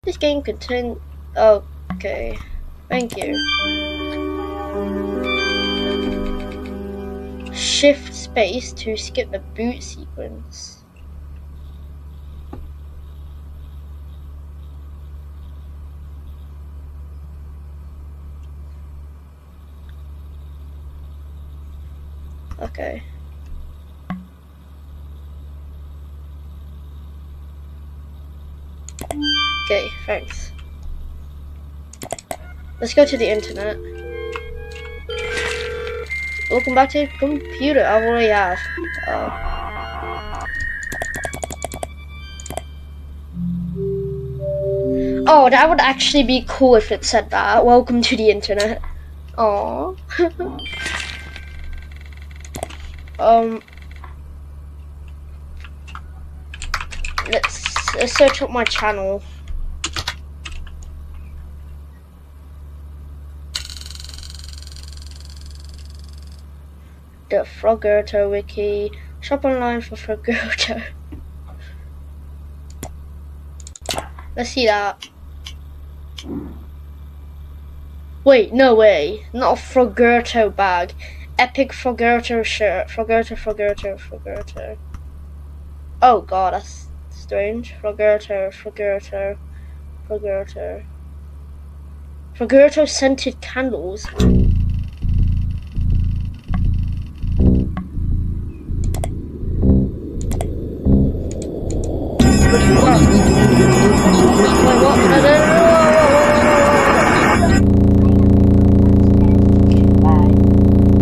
This game contains... Okay. Thank you. Shift space to skip the boot sequence. Okay. Okay, thanks. Let's go to the internet. Welcome back to the computer. I already have. Oh, that would actually be cool if it said that. Welcome to the internet. Aww. Let's search up my channel. The Froggerto wiki. Shop online for Froggerto. Let's see that. Wait, no way. Not a Froggerto bag. Epic Froggerto shirt. Froggerto. Oh god, that's strange. Froggerto scented candles.